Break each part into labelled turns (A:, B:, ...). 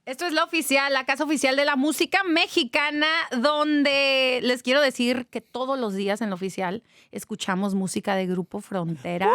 A: Esto es la casa oficial de la música mexicana, donde les quiero decir que todos los días en la oficial escuchamos música de Grupo Frontera.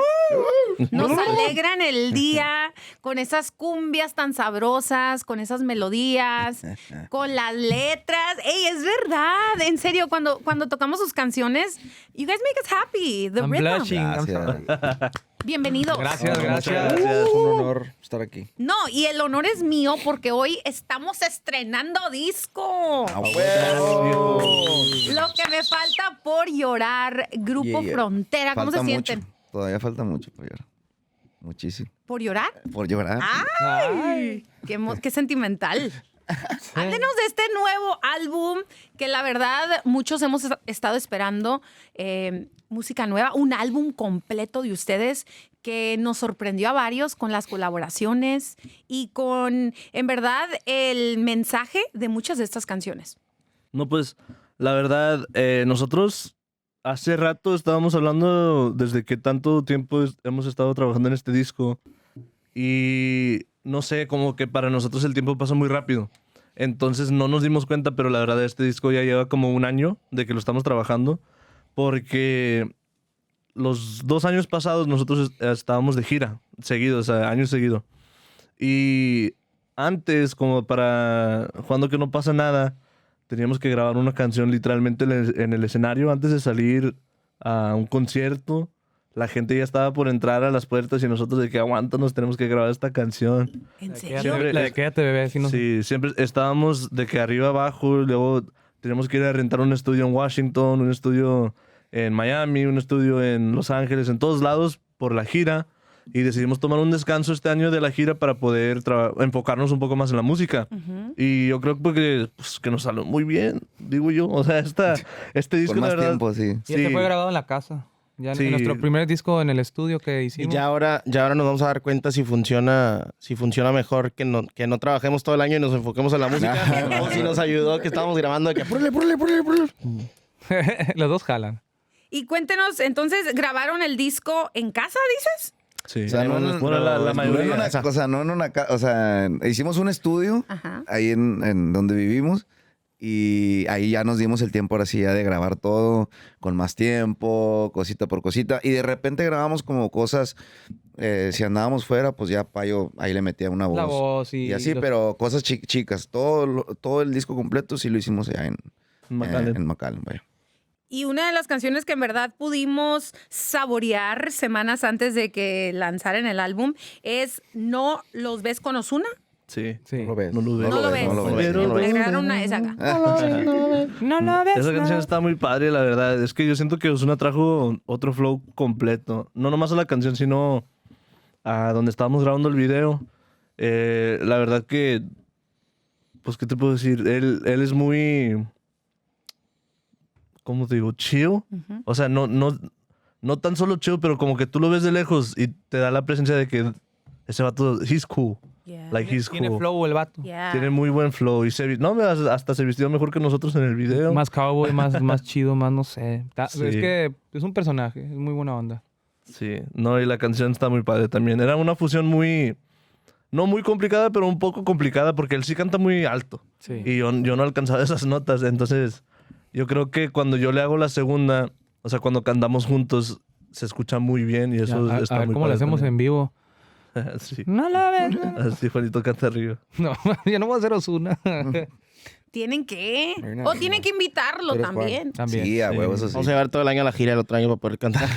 A: Nos alegran el día con esas cumbias tan sabrosas, con esas melodías, con las letras. ¡Ey, es verdad! En serio, cuando tocamos sus canciones, you guys make us happy. The
B: I'm
A: rhythm.
B: blushing.
A: Bienvenidos.
B: Gracias.
C: Es un honor estar aquí.
A: No, y el honor es mío porque hoy estamos estrenando disco. Lo que me falta por llorar, Grupo Frontera. ¿Cómo se sienten?
C: Todavía falta mucho por llorar. Muchísimo.
A: ¿Por llorar?
C: Por llorar.
A: ¡Ay! Qué sentimental. Háblenos de este nuevo álbum que la verdad muchos hemos estado esperando. Música nueva, un álbum completo de ustedes que nos sorprendió a varios con las colaboraciones y con, en verdad, el mensaje de muchas de estas canciones.
D: No, pues, la verdad, nosotros hace rato estábamos hablando desde que tanto tiempo hemos estado trabajando en este disco y no sé, como que para nosotros el tiempo pasa muy rápido. Entonces no nos dimos cuenta, pero la verdad este disco ya lleva como un año de que lo estamos trabajando, porque los 2 años pasados nosotros estábamos de gira, seguidos, o sea, años seguidos. Y antes, como para Cuando que no pasa nada, teníamos que grabar una canción literalmente en el escenario antes de salir a un concierto. La gente ya estaba por entrar a las puertas y nosotros de que aguántanos, tenemos que grabar esta canción.
A: ¿En serio?
B: La de Quédate, bebé.
D: Sí, siempre estábamos de que arriba abajo, luego teníamos que ir a rentar un estudio en Washington, un estudio en Miami, un estudio en Los Ángeles, en todos lados por la gira. Y decidimos tomar un descanso este año de la gira para poder enfocarnos un poco más en la música. Y yo creo que nos salió muy bien, digo yo. O sea, este disco,
C: Con más
D: la verdad,
C: tiempo, sí.
B: Y este fue grabado en la casa. Ya
D: Sí.
B: en nuestro primer disco en el estudio que
E: Y
B: hicimos.
E: ya ahora nos vamos a dar cuenta si funciona mejor que no trabajemos todo el año y nos enfoquemos en la música. O si nos ayudó que estábamos grabando de que púrele.
B: Los dos jalan.
A: Y cuéntenos, entonces, ¿grabaron el disco en casa, dices?
D: sí.
C: O sea,
D: Bueno, la mayoría.
C: no en una casa. O sea, hicimos un estudio
A: Ajá.
C: ahí en donde vivimos. Y ahí ya nos dimos el tiempo ahora sí ya de grabar todo con más tiempo, cosita por cosita. Y de repente grabamos como cosas, si andábamos fuera, pues ya Payo ahí le metía una voz.
B: La voz y
C: así, pero cosas chicas. Todo el disco completo sí lo hicimos allá en McAllen, vaya.
A: Y una de las canciones que en verdad pudimos saborear semanas antes de que lanzaran el álbum es No los ves con Ozuna.
D: Sí.
E: No lo ves.
D: No lo ves.
A: No lo ves.
C: No lo ves.
D: Pero-
A: Le agregaron una esa acá.
B: No lo ves.
D: Esa canción está muy padre, la verdad. Es que yo siento que Ozuna trajo otro flow completo. No nomás a la canción, sino a donde estábamos grabando el video. La verdad que, pues, ¿qué te puedo decir? Él es muy, ¿cómo te digo? Chill. O sea, no tan solo chill, pero como que tú lo ves de lejos y te da la presencia de que ese vato, he's cool.
A: Yeah.
D: Like, he's
B: Tiene
D: cool.
B: flow el vato.
A: Yeah.
D: Tiene muy buen flow. Y hasta se vistió mejor que nosotros en el video.
B: Más cowboy, más chido, más no sé.
D: Sí.
B: Es que es un personaje, es muy buena onda.
D: Sí, no, y la canción está muy padre también. Era una fusión no muy complicada, pero un poco complicada porque él sí canta muy alto.
B: Sí.
D: Y yo no alcanzaba esas notas. Entonces, yo creo que cuando yo le hago la segunda, o sea, cuando cantamos juntos, se escucha muy bien y eso
B: a
D: está
B: ver
D: muy
B: cómo lo
D: padre
B: hacemos en vivo.
D: Sí.
B: No lo ves.
D: Así Juanito canta arriba.
B: No, yo no voy a hacer Ozuna.
A: Tienen que. O tienen que invitarlo
C: ¿Eres
A: también.
B: También.
C: Sí, a huevos así.
E: Vamos a llevar todo el año a la gira el otro año para poder cantar.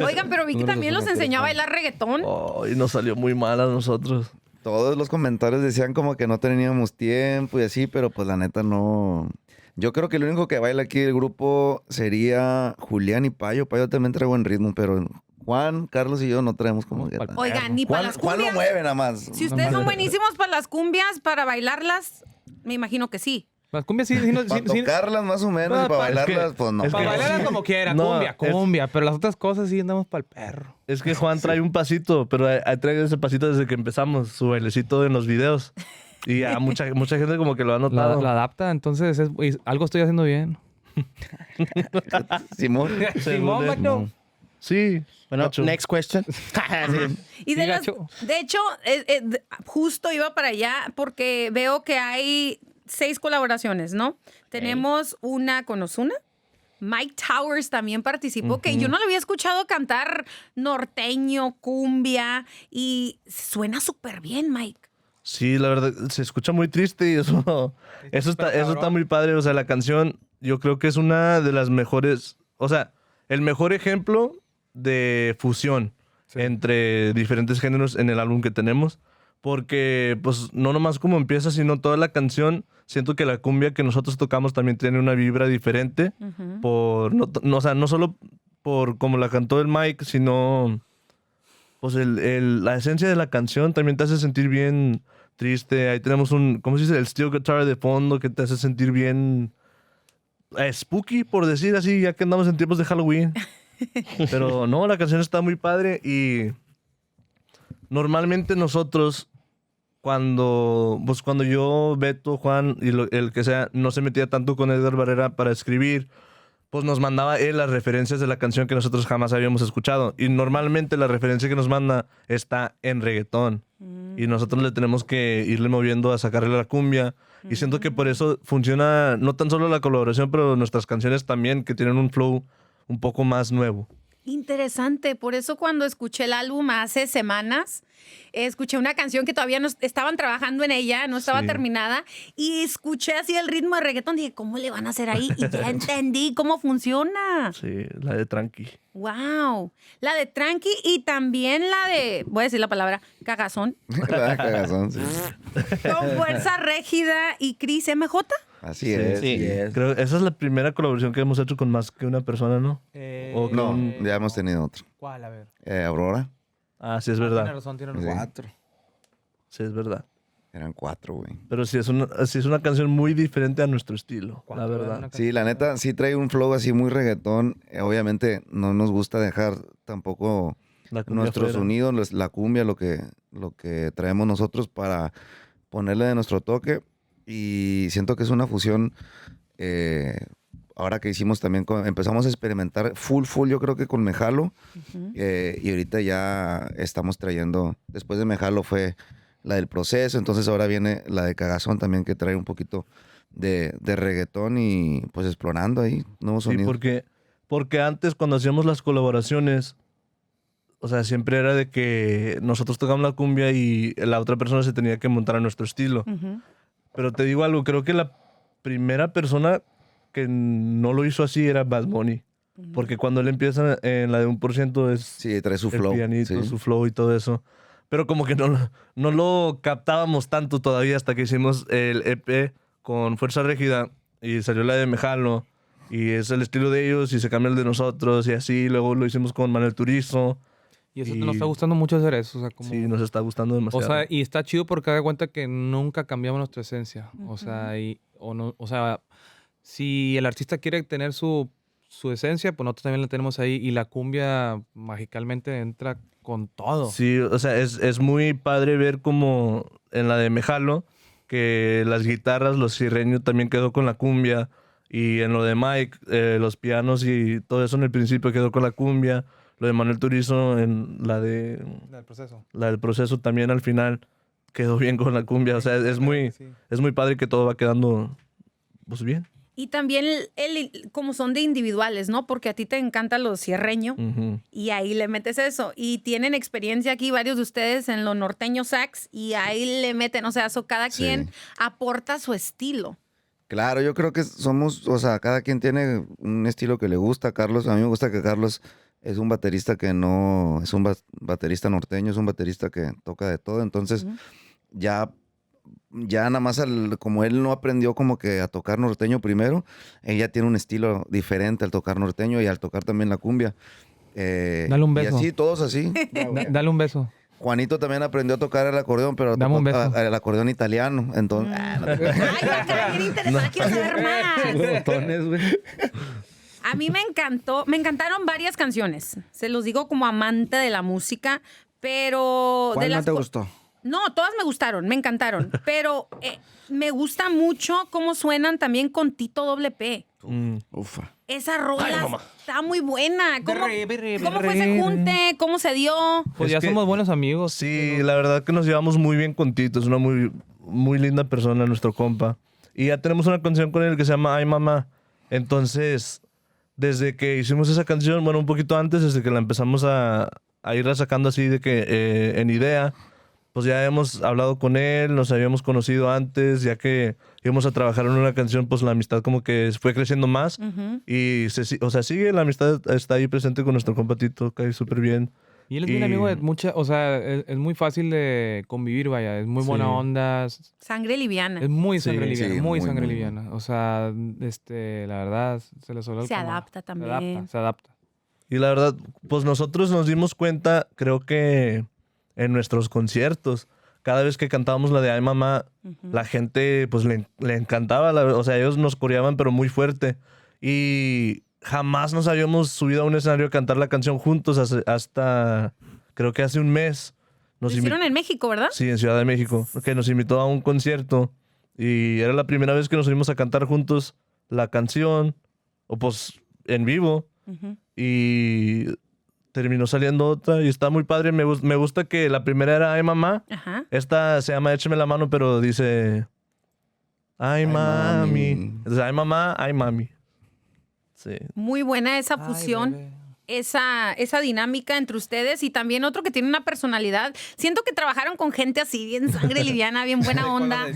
A: Oigan, pero vi que también los enseñó a bailar reggaetón.
D: Oh, y nos salió muy mal a nosotros.
C: Todos los comentarios decían como que no teníamos tiempo y así, pero pues la neta no. Yo creo que el único que baila aquí del grupo sería Julián y Payo. Payo también trae buen ritmo, pero Juan, Carlos y yo no traemos como que...
A: Oigan, ni para las
C: Juan lo
A: cumbias.
C: mueve nada más.
A: Si ustedes son buenísimos para las cumbias, para bailarlas, me imagino que sí.
B: Las cumbias sí.
C: Para tocarlas más o menos
B: No,
C: y para bailarlas,
D: es
C: pues no.
D: es
B: Para
D: que-
B: bailarlas como quiera,
D: No,
B: cumbia. Pero las otras cosas sí andamos para el perro.
D: Es que Juan trae un pasito, pero trae ese pasito desde que empezamos, su bailecito en los videos. Y a mucha gente como que lo ha notado.
B: La adapta, entonces algo estoy haciendo bien.
C: Simón.
B: Simón, vato.
D: Sí.
E: Bueno,
D: gacho.
E: next question.
A: Y de,
B: Sí,
A: las-
B: gacho.
A: de hecho, justo iba para allá porque veo que hay 6 colaboraciones, ¿no? Tenemos una con Ozuna. Mike Towers también participó, que yo no lo había escuchado cantar norteño, cumbia, y suena súper bien, Mike.
D: Sí, la verdad, se escucha muy triste y eso está muy padre. O sea, la canción yo creo que es una de las mejores, o sea, el mejor ejemplo de fusión entre diferentes géneros en el álbum que tenemos. Porque, pues, no nomás como empieza, sino toda la canción. Siento que la cumbia que nosotros tocamos también tiene una vibra diferente. O sea, no solo por como la cantó el Mike, sino pues la esencia de la canción también te hace sentir bien triste. Ahí tenemos ¿cómo se dice? El steel guitar de fondo que te hace sentir bien spooky, por decir así, ya que andamos en tiempos de Halloween. Pero no, la canción está muy padre y normalmente nosotros cuando yo, Beto, Juan y el que sea, no se metía tanto con Edgar Barrera para escribir, pues nos mandaba él las referencias de la canción que nosotros jamás habíamos escuchado. Y normalmente la referencia que nos manda está en reggaetón. Y nosotros le tenemos que irle moviendo a sacarle la cumbia. Y siento que por eso funciona no tan solo la colaboración, pero nuestras canciones también, que tienen un flow un poco más nuevo.
A: Interesante, por eso cuando escuché el álbum hace semanas, escuché una canción que todavía no estaban trabajando en ella, no estaba
D: Sí.
A: terminada, y escuché así el ritmo de reggaetón, dije, ¿cómo le van a hacer ahí? Y ya entendí cómo funciona.
D: Sí, la de Tranqui.
A: Wow. La de Tranqui y también la de, voy a decir la palabra, Cagazón,
C: La cagazón, sí.
A: con Fuerza Régida y Cris MJ.
C: Así es.
E: sí.
D: Creo que esa es la primera colaboración que hemos hecho con más que una persona, ¿no? O
C: No,
D: con-
C: ya hemos tenido otro.
B: ¿Cuál? A ver.
C: Aurora,
D: Ah, sí, es
B: Tiene
D: verdad.
B: razón, tiene
C: Sí.
B: razón.
E: 4.
D: Sí, es verdad.
C: eran 4, güey.
D: Pero sí es una canción muy diferente a nuestro estilo, la
B: ¿Cuánto era
D: verdad.
B: una
C: Sí, la neta, sí trae un flow así muy reggaetón. Obviamente no nos gusta dejar tampoco
D: La cumbia
C: nuestro
D: fuera.
C: sonido, la cumbia, lo que traemos nosotros para ponerle de nuestro toque. Y siento que es una fusión. Ahora que hicimos también, empezamos a experimentar full, yo creo que con Mejalo. Y ahorita ya estamos trayendo, después de Mejalo fue la del Proceso, entonces ahora viene la de Cagazón también, que trae un poquito de reggaetón y pues explorando ahí nuevos
D: Sí,
C: sonidos.
D: porque antes cuando hacíamos las colaboraciones, o sea, siempre era de que nosotros tocábamos la cumbia y la otra persona se tenía que montar a nuestro estilo. Pero te digo algo, creo que la primera persona que no lo hizo así era Bad Bunny. Porque cuando él empieza en la de 1% es
C: Sí, trae su
D: el
C: flow.
D: pianito,
C: sí.
D: su flow y todo eso. Pero como que no lo captábamos tanto todavía hasta que hicimos el EP con Fuerza Régida y salió la de Mejalo. Y es el estilo de ellos y se cambia el de nosotros y así. Luego lo hicimos con Manuel Turizo.
B: Y eso
D: Y-
B: nos está gustando mucho hacer eso. O sea, como...
D: Sí, nos está gustando
B: O
D: demasiado.
B: sea, y está chido porque da cuenta que nunca cambiamos nuestra esencia. O sea, o sea, si el artista quiere tener su esencia, pues nosotros también la tenemos ahí. Y la cumbia magicalmente entra con todo.
D: Sí, o sea, es muy padre ver como en la de Mejalo, que las guitarras, los sirreños también quedó con la cumbia. Y en lo de Mike, los pianos y todo eso en el principio quedó con la cumbia. Lo de Manuel Turizo en la
B: El proceso.
D: del Proceso también al final quedó bien con la cumbia. O sea, es muy padre que todo va quedando pues bien.
A: Y también como son de individuales, ¿no? Porque a ti te encanta lo cierreño
D: Ujú.
A: y ahí le metes eso. Y tienen experiencia aquí varios de ustedes en lo norteño sax y ahí le meten, o sea, cada
C: Sí.
A: quien aporta su estilo.
C: Claro, yo creo que somos, o sea, cada quien tiene un estilo que le gusta. Carlos, a mí me gusta que Carlos es un baterista que no, es un baterista norteño, es un baterista que toca de todo. Entonces, ya nada más como él no aprendió como que a tocar norteño primero, ella tiene un estilo diferente al tocar norteño y al tocar también la cumbia.
B: Dale un beso.
C: Y así, todos así.
B: Dale un beso.
C: Juanito también aprendió a tocar el acordeón, pero
B: Dame un
C: tocó
B: beso.
C: el acordeón italiano. Entonces,
A: Ay, acá, bien interesante, quiero saber más.
D: Botones, güey.
A: A mí me encantaron varias canciones. Se los digo como amante de la música, pero...
F: ¿Cuál
A: de
F: no
A: las
F: te
A: co-
F: gustó?
A: No, todas me gustaron, me encantaron. Pero me gusta mucho cómo suenan también con Tito Doble P.
D: Mm.
F: Ufa.
A: Esa rola está muy buena. ¿Cómo fue ese junte? ¿Cómo se dio?
B: Pues
D: Es
B: ya
D: que-
B: somos buenos amigos.
D: Sí, la verdad que nos llevamos muy bien con Tito. Es una muy, muy linda persona, nuestro compa. Y ya tenemos una canción con él que se llama Ay Mamá. Entonces, desde que hicimos esa canción, bueno, un poquito antes, desde que la empezamos a irla sacando así de que en idea, pues ya hemos hablado con él, nos habíamos conocido antes, ya que íbamos a trabajar en una canción, pues la amistad como que fue creciendo más. Y, o sea, sigue, la amistad está ahí presente con nuestro compa Tito, cae súper bien.
B: Y él es bien amigo de mucha, o sea, es muy fácil de convivir, vaya, es muy buena
D: Sí.
B: onda,
A: Sangre liviana.
B: es muy
D: Sí,
B: sangre liviana,
C: sí,
B: muy
C: muy,
B: sangre
C: muy.
B: liviana. O sea, la verdad, se le suele
A: Se adapta también.
B: Se adapta.
D: Y la verdad, pues nosotros nos dimos cuenta, creo que en nuestros conciertos, cada vez que cantábamos la de Ay Mamá, la gente pues le encantaba, o sea, ellos nos coreaban pero muy fuerte. Y jamás nos habíamos subido a un escenario a cantar la canción juntos hasta creo que hace un mes.
A: Lo hicieron en México, ¿verdad?
D: Sí, en Ciudad de México, que nos invitó a un concierto y era la primera vez que nos unimos a cantar juntos la canción, o pues en vivo, y terminó saliendo otra y está muy padre. Me gusta que la primera era Ay Mamá,
A: Ajá.
D: esta se llama Écheme la mano, pero dice Ay mami. Entonces, Ay Mamá, Ay Mami. Sí.
A: Muy buena esa
B: Ay,
A: fusión.
B: bebé.
A: Esa dinámica entre ustedes y también otro que tiene una personalidad. Siento que trabajaron con gente así, bien sangre liviana, bien buena onda.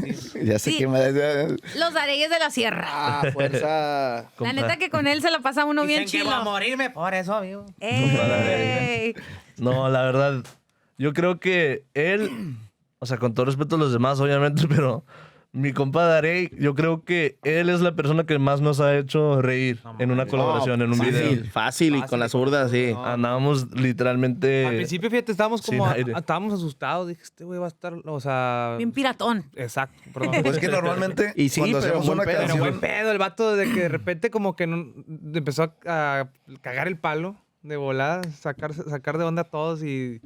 C: Ya sé
A: Sí.
C: qué más.
A: Los Areyes de la Sierra.
E: Ah, fuerza.
A: La neta que con él se la pasa uno bien
B: Dicen que
A: chilo.
B: voy a morirme por eso, amigo.
A: ¡Ey!
D: No, la verdad, yo creo que él, o sea, con todo respeto a los demás, obviamente, pero mi compa Darey, yo creo que él es la persona que más nos ha hecho reír en una colaboración, en un video.
E: Fácil, y con la zurda, sí.
D: Andábamos literalmente...
B: Al principio, fíjate, estábamos como
D: sin aire.
B: estábamos asustados. Dije, este güey va a estar, o sea,
A: Bien piratón.
B: exacto, perdón.
C: Pues que normalmente
E: Y sí,
C: cuando
E: pero
C: hacemos
E: buen
C: una
E: pedo.
B: Pero
C: canción,
B: buen pedo, el vato de que de repente como que empezó a cagar el palo de volada, sacar de onda a todos y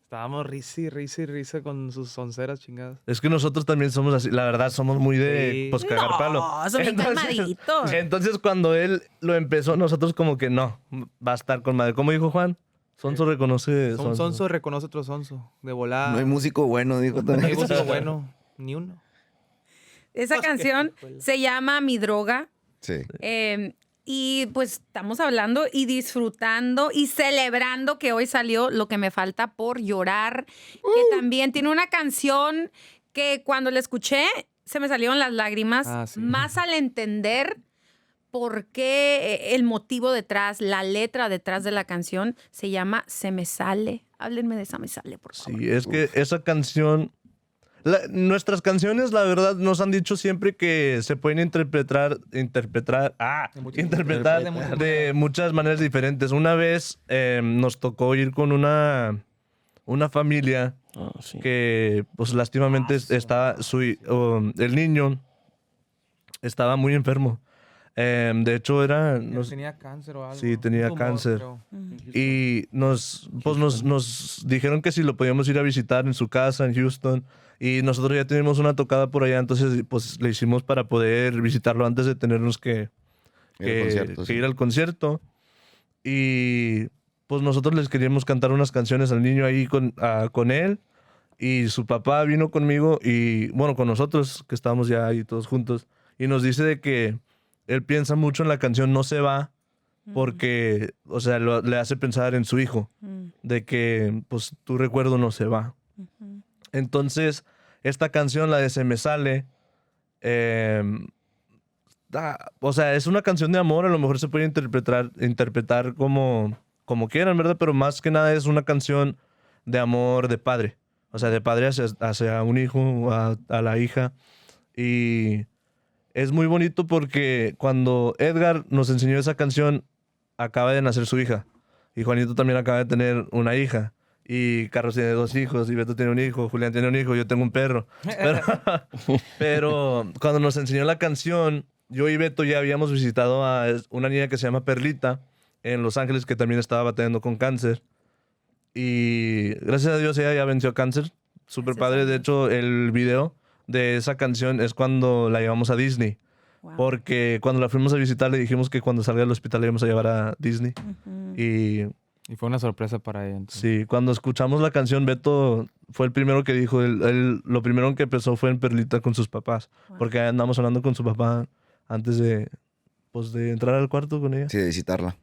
B: estábamos risa con sus onceras chingadas.
D: Es que nosotros también somos así, la verdad, somos muy de,
B: Sí.
D: pues, cagar palo.
A: No, son bien calmaditos.
D: Entonces, cuando él lo empezó, nosotros como que no, va a estar con madre. ¿Cómo dijo Juan? Sonso reconoce
B: Un sonso reconoce otro sonso, de volada.
C: no hay músico bueno, dijo
B: No hay
C: también.
B: músico bueno, ni uno.
A: Esa canción se llama Mi Droga.
C: Sí.
A: Y pues estamos hablando y disfrutando y celebrando que hoy salió Lo que me falta por llorar, que también tiene una canción que cuando la escuché se me salieron las lágrimas,
B: Ah, sí.
A: más al entender por qué el motivo detrás, la letra detrás de la canción se llama Se me sale. Háblenme de esa Me sale, por favor.
D: Sí, es que esa canción... nuestras canciones, la verdad, nos han dicho siempre que se pueden interpretar de muchas maneras diferentes. Una vez nos tocó ir con una familia
E: Ah, sí.
D: que, pues, lastimamente estaba el niño estaba muy enfermo. De hecho,
B: Tenía cáncer o algo.
D: Sí, tenía
B: Un tumor,
D: cáncer.
B: creo.
D: y nos dijeron que si lo podíamos ir a visitar en su casa en Houston. Y nosotros ya teníamos una tocada por allá, entonces pues le hicimos para poder visitarlo antes de tenernos que ir al concierto. Y pues nosotros les queríamos cantar unas canciones al niño ahí con él. Y su papá vino conmigo y, bueno, con nosotros, que estábamos ya ahí todos juntos. Y nos dice de que él piensa mucho en la canción No se va, porque, o sea, le hace pensar en su hijo, de que, pues, tu recuerdo no se va. Entonces, esta canción, la de Se me sale, o sea, es una canción de amor, a lo mejor se puede interpretar como quieran, ¿verdad? Pero más que nada es una canción de amor de padre. O sea, de padre hacia un hijo, a la hija. Y es muy bonito porque cuando Edgar nos enseñó esa canción, acaba de nacer su hija. Y Juanito también acaba de tener una hija. Y Carlos tiene 2 hijos, y Beto tiene un hijo, Julián tiene un hijo, yo tengo un perro. Pero cuando nos enseñó la canción, yo y Beto ya habíamos visitado a una niña que se llama Perlita en Los Ángeles, que también estaba batallando con cáncer. Y gracias a Dios ella ya venció cáncer. Súper padre. De hecho, el video de esa canción es cuando la llevamos a Disney.
A: Wow.
D: Porque cuando la fuimos a visitar le dijimos que cuando salga del hospital le íbamos a llevar a Disney. Y
B: Y fue una sorpresa para ella. Entonces.
D: sí, cuando escuchamos la canción, Beto fue el primero que dijo. Lo primero que empezó fue en Perlita con sus papás.
A: Wow.
D: Porque andamos hablando con su papá antes de entrar al cuarto con ella.
C: Sí, de visitarla.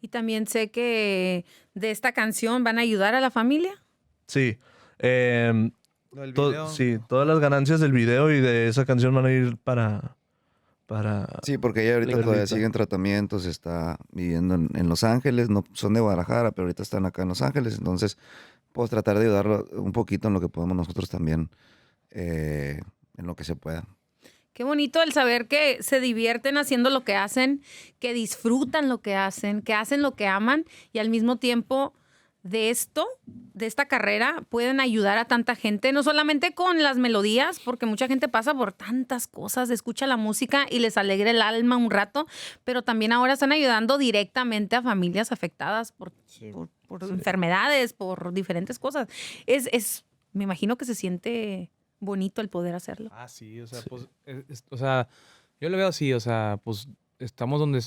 A: Y también sé que de esta canción van a ayudar a la familia.
D: Sí.
B: Video.
D: Sí, todas las ganancias del video y de esa canción van a ir para
C: Sí, porque ella ahorita todavía sigue en tratamientos, está viviendo en Los Ángeles, no son de Guadalajara, pero ahorita están acá en Los Ángeles, entonces pues tratar de ayudarlo un poquito en lo que podamos nosotros también, en lo que se pueda.
A: Qué bonito el saber que se divierten haciendo lo que hacen, que disfrutan lo que hacen lo que aman y al mismo tiempo de esta carrera, pueden ayudar a tanta gente, no solamente con las melodías, porque mucha gente pasa por tantas cosas, escucha la música y les alegra el alma un rato, pero también ahora están ayudando directamente a familias afectadas por enfermedades, por diferentes cosas. Me imagino que se siente bonito el poder hacerlo.
B: Ah, sí, o sea, pues, o sea, yo lo veo así, o sea, pues estamos donde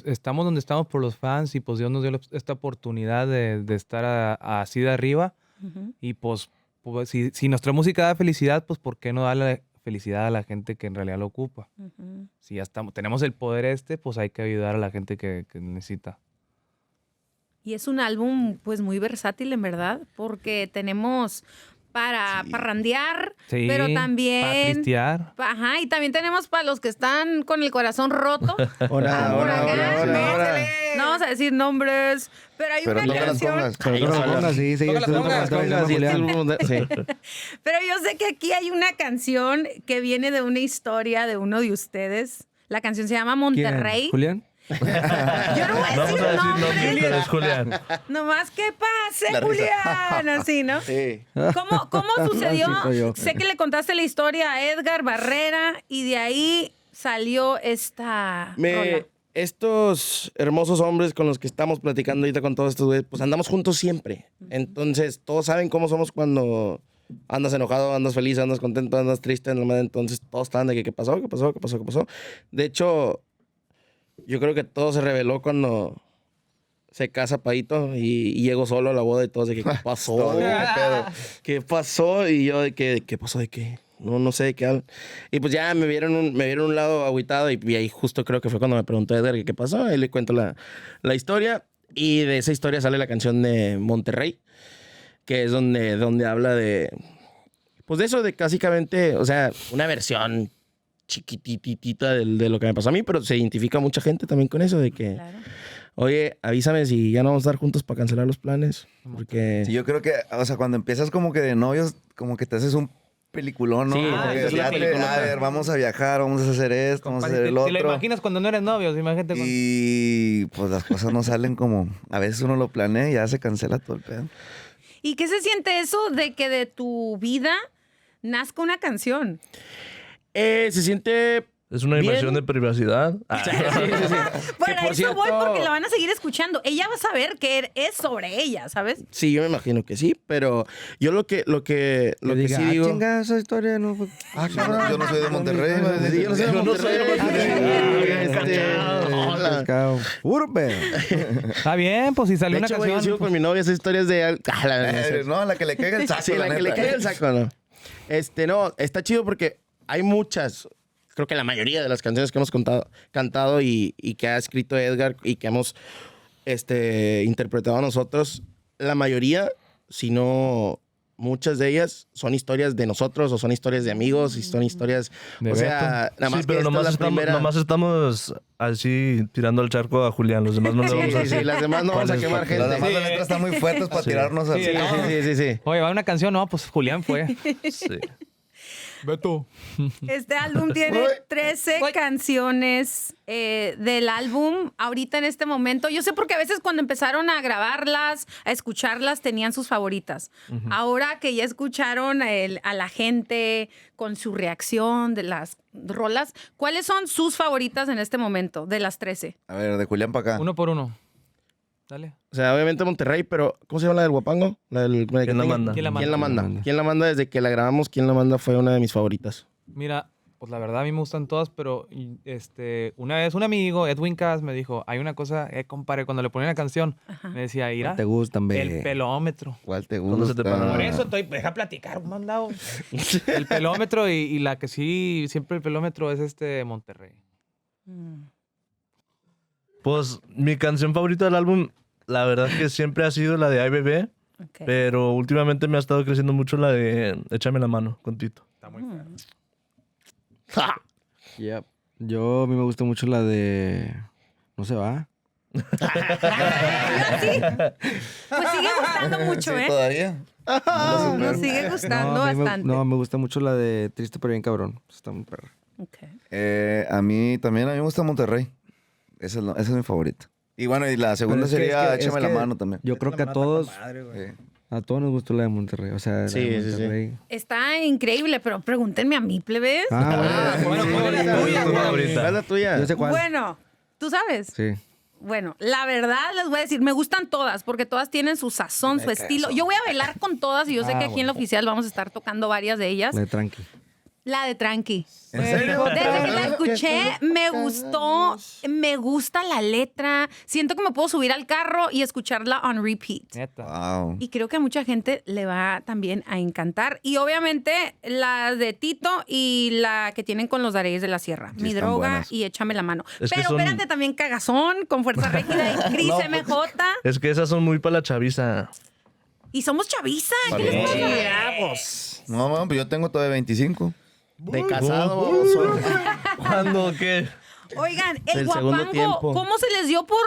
B: estamos por los fans y pues Dios nos dio esta oportunidad de estar así de arriba y pues si nuestra música da felicidad, pues ¿por qué no darle felicidad a la gente que en realidad lo ocupa? Si ya tenemos el poder pues hay que ayudar a la gente que necesita.
A: Y es un álbum pues muy versátil en verdad, porque tenemos para parrandear,
B: Sí,
A: pero también
B: para tristear.
A: Ajá, y también tenemos para los que están con el corazón roto.
E: Hola.
A: No vamos a decir nombres, pero hay
C: Pero
A: una
C: no te las
A: canción.
C: pongas.
E: Pero no lo pongas, sí.
B: Pongas.
A: Pero yo sé que aquí hay una canción que viene de una historia de uno de ustedes. La canción se llama Monterrey.
B: ¿Julián?
A: Yo no voy a
D: Vamos
A: decir
D: a decir
A: nombres.
D: nombres, pero es Julián.
A: Nomás que pase,
C: La risa.
A: Julián, así, ¿no?
E: Sí.
A: ¿Cómo sucedió?
E: Sí, soy yo.
A: Sé que le contaste la historia a Edgar Barrera y de ahí salió esta rola.
E: Estos hermosos hombres con los que estamos platicando ahorita con todos estos güeyes, pues andamos juntos siempre. Entonces, todos saben cómo somos cuando andas enojado, andas feliz, andas contento, andas triste. Entonces, todos están de que qué pasó. De hecho, yo creo que todo se reveló cuando se casa Paito y llego solo a la boda y todos de que, ¿qué pasó?
C: Todo bien, ¿qué pedo?
E: ¿Qué pasó? Y yo de que, ¿qué pasó? ¿De qué? No sé de qué hablan. Y pues ya me vieron un lado agüitado y ahí justo creo que fue cuando me preguntó Edgar qué pasó. Ahí le cuento la historia y de esa historia sale la canción de Monterrey, que es donde habla de, pues de eso, de básicamente, o sea, una versión chiquititita de lo que me pasó a mí, pero se identifica mucha gente también con eso de que,
A: Claro.
E: oye, avísame si ya no vamos a estar juntos para cancelar los planes, porque...
C: Sí, yo creo que, o sea, cuando empiezas como que de novios, como que te haces un peliculón, ¿no?
E: Sí,
C: Como que
E: es la
C: ya
E: peliculota.
C: a ver, vamos a viajar, vamos a hacer esto, vamos a hacer el
B: ¿Te lo
C: otro.
B: imaginas cuando no eres novio? Imagínate cuando...
C: Y pues las cosas no salen como, a veces uno lo planea y ya se cancela todo el pedo.
A: ¿Y qué se siente eso de que de tu vida nazca una canción?
E: Se siente...
D: Es una
E: Bien.
D: invasión de privacidad.
E: Sí.
A: Bueno,
E: por
A: eso
E: cierto-
A: voy porque la van a seguir escuchando. Ella va a saber que es sobre ella, ¿sabes?
E: Sí, yo me imagino que sí, pero yo lo que sí digo...
C: chinga, esa historia no fue... yo no soy de Monterrey.
E: Sí, yo no soy de Monterrey.
C: Hola. Puro pedo.
B: Está bien, pues si salió
E: De
B: una
E: hecho, güey, yo
B: canción...
E: sigo con mi novia, esas historias de...
C: No, a la que le caiga el saco,
E: Sí, la que le
C: neta.
E: cae el saco, ¿no? No, está chido porque hay muchas, creo que la mayoría de las canciones que hemos cantado y que ha escrito Edgar y que hemos interpretado nosotros, la mayoría, si no muchas de ellas, son historias de nosotros o son historias de amigos y son historias...
B: De
E: o sea, nada más
D: Sí,
E: que
D: pero
E: esta es la primera...
D: nomás estamos así tirando el charco a Julián. Los demás no le vamos a
E: Sí,
D: decir.
E: las demás no vamos a quemar
C: Las
E: gente.
C: demás las letras están muy fuertes para tirarnos así.
E: Sí.
B: Oye, va una canción, no, pues Julián fue.
D: Sí.
B: Beto.
A: Este álbum tiene 13 canciones del álbum ahorita en este momento. Yo sé porque a veces cuando empezaron a grabarlas, a escucharlas, tenían sus favoritas. Ahora que ya escucharon a la gente con su reacción de las rolas, ¿cuáles son sus favoritas en este momento de las 13?
C: A ver, de Julián para acá.
B: Uno por uno. Dale.
E: O sea, obviamente Monterrey, pero ¿cómo se llama la del Guapango?
D: ¿Quién la manda?
B: ¿Quién la
E: ¿Quién la manda? ¿Quién la manda desde que la grabamos? ¿Quién la manda? Fue una de mis favoritas.
B: Mira, Pues la verdad a mí me gustan todas, pero una vez un amigo, Edwin Cass, me dijo, hay una cosa, compadre, cuando le ponía la canción, me decía,
F: ¿Cuál
B: ira,
F: te gustan,
B: el
F: ve?
B: pelómetro.
C: ¿Cuál te
D: ¿Cuándo se te
C: gusta?
D: para?
B: Por eso deja platicar, mandado. El pelómetro y la que sí, siempre el pelómetro es Monterrey.
D: Pues mi canción favorita del álbum, la verdad que siempre ha sido la de Ay Bebé,
A: Ok.
D: pero últimamente me ha estado creciendo mucho la de Échame la mano con Tito.
B: Está muy feo.
F: Yep. A mí me gusta mucho la de... No se va.
A: Pues sigue gustando mucho,
C: Sí,
A: ¿eh?
C: todavía.
A: Nos sigue gustando
F: a mí
A: bastante.
F: me gusta mucho la de Triste pero bien cabrón. Está muy perra.
A: Ok.
C: A mí me gusta Monterrey. Esa es mi favorita. Y bueno, y la segunda
F: Pero es que-
C: sería
F: es que-
C: Échame
F: es
C: la
F: que
C: mano también.
F: Yo creo que a todos nos gustó la de Monterrey. O sea, la
E: Sí,
F: de
E: sí, sí.
F: Monterrey.
A: Está increíble, pero pregúntenme a mí, plebes.
D: ¿Cuál es la tuya,
E: ¿Cuál
D: favorita?
E: es la tuya?
F: Yo sé cuál.
A: Bueno, ¿tú sabes?
F: Sí.
A: Bueno, la verdad les voy a decir, me gustan todas, porque todas tienen su sazón, su estilo. Yo voy a bailar con todas y yo sé que aquí en la oficial vamos a estar tocando varias de ellas.
F: La de Tranqui.
A: La de Tranqui.
C: ¿En serio?
A: Desde que la escuché, me gustó, me gusta la letra. Siento que me puedo subir al carro y escucharla on repeat.
B: Neta.
C: Wow.
A: Y creo que a mucha gente le va también a encantar. Y obviamente la de Tito y la que tienen con los Dareyes de la Sierra.
C: Sí,
A: Mi
C: están
A: droga
C: buenas.
A: y Échame la mano.
D: Es que
A: Pero
D: son-
A: espérate, también Cagazón con Fuerza Régida y Cris
C: No,
A: MJ.
D: Es que esas son muy para la chaviza.
A: Y somos chaviza. ¿Qué les pasa?
C: No, pues yo tengo todavía 25.
E: De casado.
D: ¿Cuándo qué?
A: Oigan, el
E: Del segundo
A: guapango,
E: tiempo.
A: ¿cómo se les dio por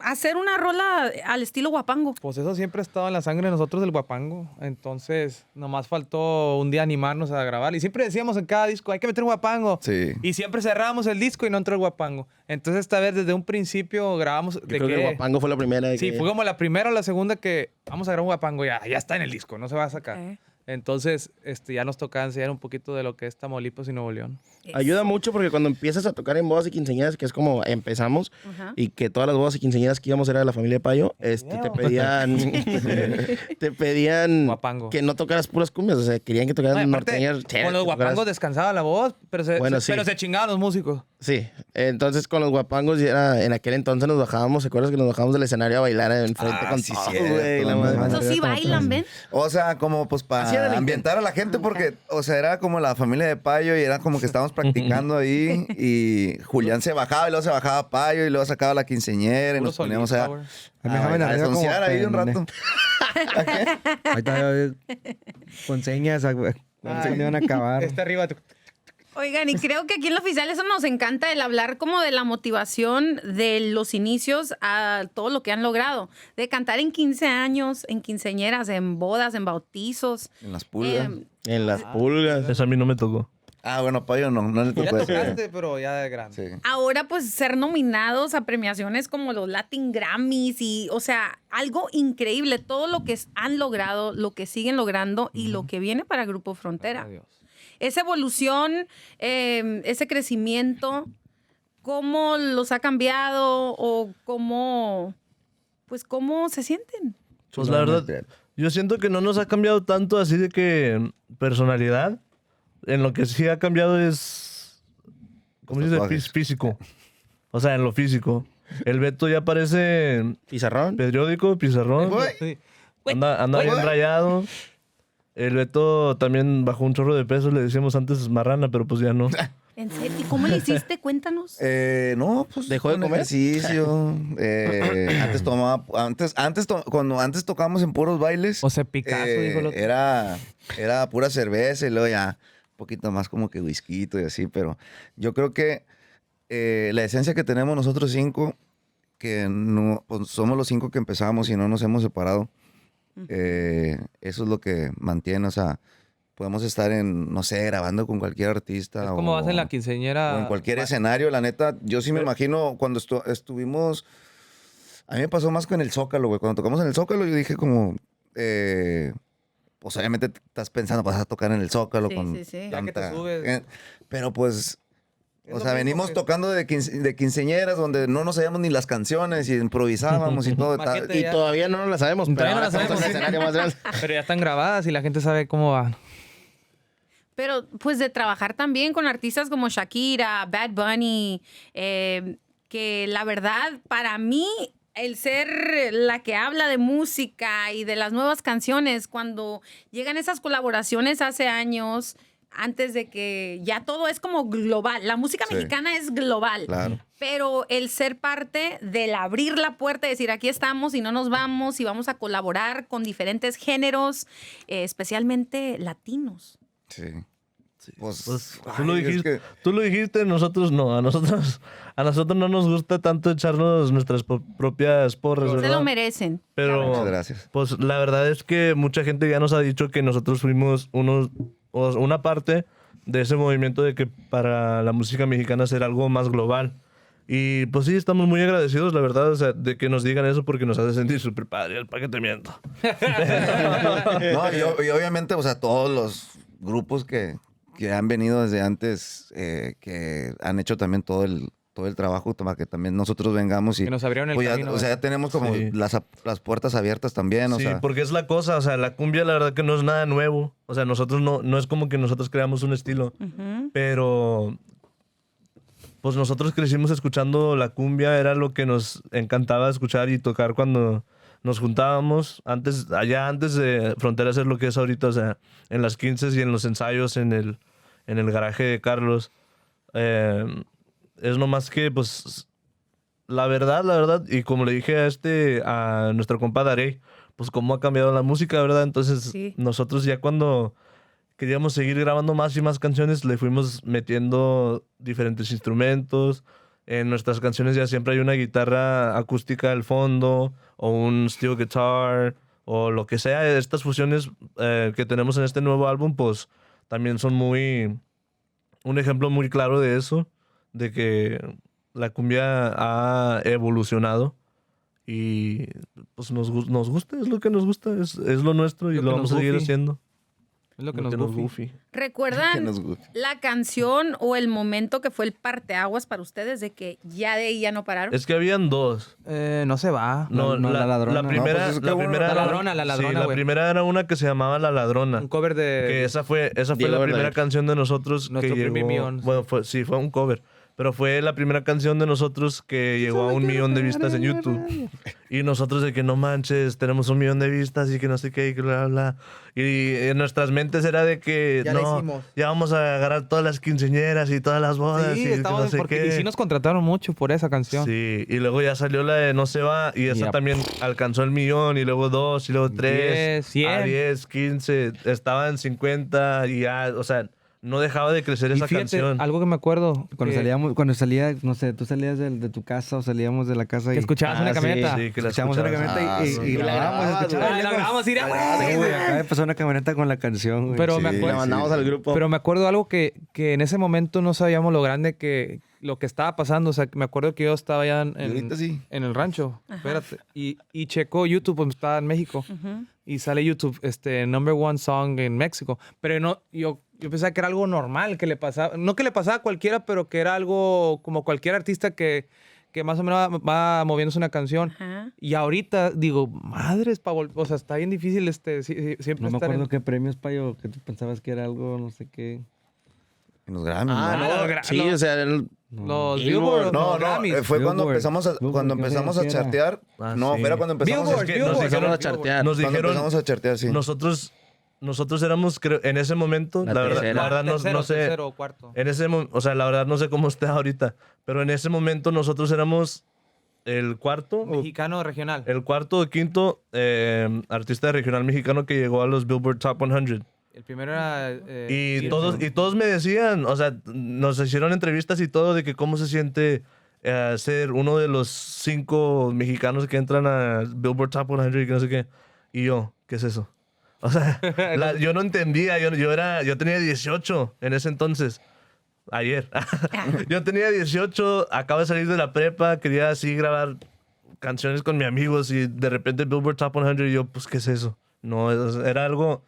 A: hacer una rola al estilo guapango?
B: Pues eso siempre ha estado en la sangre de nosotros, el guapango. Entonces, nomás faltó un día animarnos a grabar. Y siempre decíamos en cada disco, hay que meter un guapango.
C: Sí.
B: Y siempre cerrábamos el disco y no entró el guapango. Entonces, esta vez desde un principio grabamos...
E: Yo creo que el Guapango fue la primera.
B: Sí, fue como la primera o la segunda que vamos a grabar un guapango. Ya está en el disco, no se va a sacar.
A: Ok.
B: Entonces, ya nos tocaba enseñar un poquito de lo que es Tamaulipas y Nuevo León.
E: Ayuda mucho porque cuando empiezas a tocar en bodas y quinceañeras, que es como empezamos,
A: Ajá.
E: y que todas las bodas y quinceañeras que íbamos era de la familia de Payo, te pedían
B: Guapango.
E: que no tocaras puras cumbias, o sea, querían que tocaras
B: No, y aparte,
E: norteñas.
B: con los guapangos descansaba la voz, pero
E: Bueno, sí.
B: pero se chingaban los músicos.
E: Sí, entonces con los guapangos en aquel entonces nos bajábamos, ¿se acuerdas que nos bajábamos del escenario a bailar enfrente con
C: sí,
E: todos,
C: cierto,
E: güey? La
C: no
E: madre.
C: mames.
A: Eso sí bailan, ¿ven?
C: O sea, como pues
E: Así era el
C: para
E: intento.
C: ambientar a la gente porque, o sea, era como la familia de Payo y era como que estábamos practicando ahí y Julián se bajaba y luego se bajaba Payo y luego sacaba la quinceñera y
B: Puro
C: nos poníamos
B: solista,
C: a,
B: güey.
F: A mí déjame
C: a
F: arriba como
C: desonciar ahí un rato.
F: Ahí está, con señas, cuando iban a acabar.
B: Arriba.
A: Oigan, y creo que aquí en la oficial eso nos encanta, el hablar como de la motivación de los inicios a todo lo que han logrado. De cantar en 15 años, en quinceañeras, en bodas, en bautizos.
C: En las pulgas.
E: En las pulgas.
D: Eso a mí no me tocó.
C: Ah, bueno, Payo no le
B: Ya
C: tocó eso.
B: tocaste, pero ya de grande.
C: Sí.
A: Ahora, pues, ser nominados a premiaciones como los Latin Grammys y, o sea, algo increíble. Todo lo que han logrado, lo que siguen logrando y lo que viene para Grupo Frontera.
B: Adiós.
A: Esa evolución, ese crecimiento, ¿cómo los ha cambiado o cómo se sienten?
D: Pues la verdad, yo siento que no nos ha cambiado tanto así de que personalidad. En lo que sí ha cambiado es, ¿cómo se dice?
C: tatuajes.
D: Físico. O sea, en lo físico. El Beto ya parece
E: Pizarrón.
D: periódico, pizarrón.
B: Sí.
D: Anda bien rayado. El Beto también bajó un chorro de peso, le decíamos antes marrana, pero pues ya no.
A: ¿En serio? ¿Y cómo le hiciste? Cuéntanos.
C: No, pues
E: ¿Dejó de
C: con
E: comer?
C: ejercicio. Cuando antes tocábamos en puros bailes.
B: O sea, Picasso, dijo el otro.
C: Era pura cerveza y luego ya un poquito más como que whisky y así, pero yo creo que la esencia que tenemos nosotros 5, que no, pues somos los 5 que empezamos y no nos hemos separado, eso es lo que mantiene, o sea, podemos estar no sé, grabando con cualquier artista.
B: Es como vas en la quinceañera.
C: O en cualquier escenario, la neta, yo sí me imagino cuando estuvimos, a mí me pasó más con el Zócalo, güey, cuando tocamos en el Zócalo yo dije como, pues obviamente estás pensando, vas a tocar en el Zócalo
A: Sí,
C: con
A: sí, sí.
B: Ya que te subes.
C: pero pues,
B: Es
C: o
B: lo
C: sea,
B: mismo
C: venimos
B: que-
C: tocando de quinceañeras donde no nos sabíamos ni las canciones y improvisábamos y todo.
B: Maquete.
E: Y todavía no nos la sabemos, pero
B: Todavía no
E: ahora
B: la
E: estamos en el
B: sabemos.
E: escenario más grande.
B: Pero ya están grabadas y la gente sabe cómo va.
A: Pero pues de trabajar también con artistas como Shakira, Bad Bunny, que la verdad para mí el ser la que habla de música y de las nuevas canciones, cuando llegan esas colaboraciones hace años, antes de que ya todo es como global. La música mexicana es global.
C: Claro.
A: Pero el ser parte del abrir la puerta y decir aquí estamos y no nos vamos y vamos a colaborar con diferentes géneros, especialmente latinos.
C: Sí.
D: Pues,
C: ay,
D: tú lo dijiste, nosotros no. A nosotros no nos gusta tanto echarnos nuestras propias porras,
A: Se
D: ¿verdad?
A: lo merecen.
D: Pero,
C: Muchas gracias.
D: pues la verdad es que mucha gente ya nos ha dicho que nosotros fuimos una parte de ese movimiento de que para la música mexicana ser algo más global. Y pues sí, estamos muy agradecidos, la verdad, o sea, de que nos digan eso porque nos hace sentir súper padre, el paquete miento.
C: No, y obviamente, o sea, todos los grupos que han venido desde antes, que han hecho también todo el trabajo para que también nosotros vengamos y
B: Que nos abrieron el
C: pues
B: camino.
C: o sea, ya tenemos como
D: Sí.
C: las puertas abiertas también, o
D: Sí,
C: sea.
D: porque es la cosa, o sea, la cumbia la verdad que no es nada nuevo. O sea, nosotros no es como que nosotros creamos un estilo, pero pues nosotros crecimos escuchando la cumbia, era lo que nos encantaba escuchar y tocar cuando nos juntábamos, antes de Frontera ser lo que es ahorita, o sea, en las 15 y en los ensayos en el garaje de Carlos. Es nomás que, pues, la verdad, y como le dije a nuestro compa Darey, pues cómo ha cambiado la música, ¿verdad? Entonces,
A: Sí.
D: nosotros ya cuando queríamos seguir grabando más y más canciones, le fuimos metiendo diferentes instrumentos. En nuestras canciones ya siempre hay una guitarra acústica al fondo, o un steel guitar, o lo que sea. Estas fusiones que tenemos en este nuevo álbum, pues, también son un ejemplo muy claro de eso, de que la cumbia ha evolucionado y pues nos gusta, es lo que nos gusta, es lo nuestro y
B: Lo
D: lo
B: que
D: vamos
B: nos
D: a seguir
B: goofy.
D: haciendo.
B: Es lo que
D: Lo
B: nos
D: que nos
B: goofy.
D: goofy.
C: Que
A: ¿Recuerdan
C: nos gusta.
A: la canción o el momento que fue el parteaguas para ustedes de que ya de ahí ya no pararon?
D: Es que habían dos.
B: No se va.
D: No,
F: no, la ladrona.
D: La primera,
C: No, pues es que
D: la
C: bueno,
D: primera
B: la
D: era-
B: ladrona,
D: sí, la
B: güey.
D: primera era una que se llamaba La Ladrona.
B: Un cover
D: Que
B: de
D: esa fue
E: Diego
D: la primera
E: Verdaguer.
D: canción de nosotros
B: Nuestro
D: que
B: primer
D: llegó.
B: millón, sí.
D: Bueno, fue un cover. Pero fue la primera canción de nosotros que llegó a 1 millón de vistas en YouTube. Y nosotros de que no manches, tenemos 1 millón de vistas y que no sé qué, y que bla, bla. Y en nuestras mentes era de que
G: Ya la hicimos.
D: ya vamos a agarrar todas las quinceañeras y todas las bodas
B: Sí,
D: y que
B: estamos
D: no sé
B: porque
D: qué.
B: y sí nos contrataron mucho por esa canción.
D: Sí, y luego ya salió la de No se va y esa
B: Yep.
D: también alcanzó el 1 millón y luego 2 y luego 3,
B: 10, 100.
D: 10, 15, estaba en 50 y ya, o sea, no dejaba de crecer
B: Y
D: esa
B: fíjate,
D: canción.
B: algo que me acuerdo.
F: Cuando salía, no sé, tú salías de tu casa o salíamos de la casa
B: que
F: y
B: escuchabas una
E: sí,
B: camioneta.
D: Sí, que la
F: escuchábamos una
D: escuchabas.
F: camioneta y
E: sí.
F: grabábamos,
E: Ah,
F: escuchábamos.
B: Ah, la grabamos, mira, güey.
F: Sí, güey, acá pasó una camioneta con la canción, güey.
B: Pero
C: Sí,
B: me
E: La
B: acuerdo.
E: mandamos al grupo.
B: Pero me acuerdo algo que en ese momento no sabíamos lo grande que lo que estaba pasando. O sea, que me acuerdo que yo estaba allá
C: Y ahorita sí.
B: en el rancho. Espérate. Y checó YouTube, pues estaba en México. Y sale YouTube, number one song en México. Pero no, yo pensaba que era algo normal que le pasaba. No que le pasaba a cualquiera, pero que era algo como cualquier artista que más o menos va moviéndose una canción.
A: Ajá.
B: Y ahorita digo, madres, o sea, está bien difícil siempre
F: No me
B: estar
F: acuerdo qué premios, Payo, que tú pensabas que era algo, no sé qué.
C: En los Grammys,
E: Ah,
C: ¿no?
E: no, sí, o sea,
B: Los
E: Billboard.
B: Billboard,
C: No,
B: los Grammys.
C: fue cuando
F: Billboard.
C: empezamos
F: Billboard, ¿qué era?
C: chartear.
D: Ah,
C: No,
D: sí.
C: era cuando empezamos
B: Billboard,
C: a,
D: que nos
B: Billboard.
D: dijeron-
E: a chartear.
D: Nos
C: cuando
D: dijeron,
C: empezamos a chartear, sí.
D: nosotros éramos, creo, en ese momento,
E: La
D: la verdad
E: tercera.
D: no sé.
B: Tercero o cuarto.
D: O sea, la verdad no sé cómo está ahorita, pero en ese momento nosotros éramos el cuarto
B: Mexicano regional.
D: o quinto artista regional mexicano que llegó a los Billboard Top 100.
B: El primero era...
D: Y
B: sí,
D: todos me decían, o sea, nos hicieron entrevistas y todo de que cómo se siente ser uno de los 5 mexicanos que entran a Billboard Top 100 y que no sé qué. Y yo, ¿qué es eso? O sea, yo no entendía, yo tenía 18 en ese entonces. Ayer. Yo tenía 18, acabo de salir de la prepa, quería así grabar canciones con mis amigos y de repente Billboard Top 100 y yo, pues, ¿qué es eso? No, era algo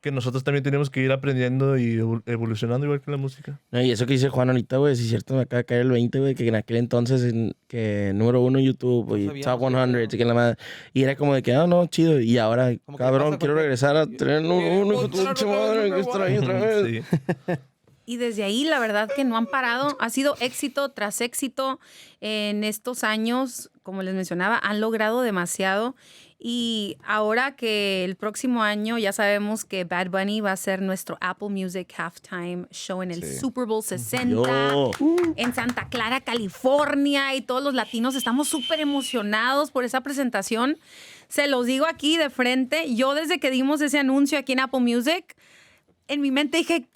D: que nosotros también tenemos que ir aprendiendo y evolucionando igual que la música.
E: No, y eso que dice Juan ahorita, güey, sí es cierto, me acaba de caer el 20, güey, que en aquel entonces, que número 1 en YouTube, y
B: sabíamos
E: Top
B: que
E: 100, y que la madre, y era como de que, no, chido, y ahora,
B: Como que
E: cabrón,
B: pasa
E: quiero
B: cualquier-
E: regresar a tener número 1, hijo de tu pinche madre, que estoy ahí otra vez.
D: Sí.
A: Y desde ahí, la verdad que no han parado. Ha sido éxito tras éxito en estos años. Como les mencionaba, han logrado demasiado. Y ahora que el próximo año ya sabemos que Bad Bunny va a ser nuestro Apple Music Halftime Show en el
C: Sí.
A: Super Bowl 60
E: Yo.
A: en Santa Clara, California. Y todos los latinos estamos súper emocionados por esa presentación. Se los digo aquí de frente. Yo desde que dimos ese anuncio aquí en Apple Music, en mi mente dije...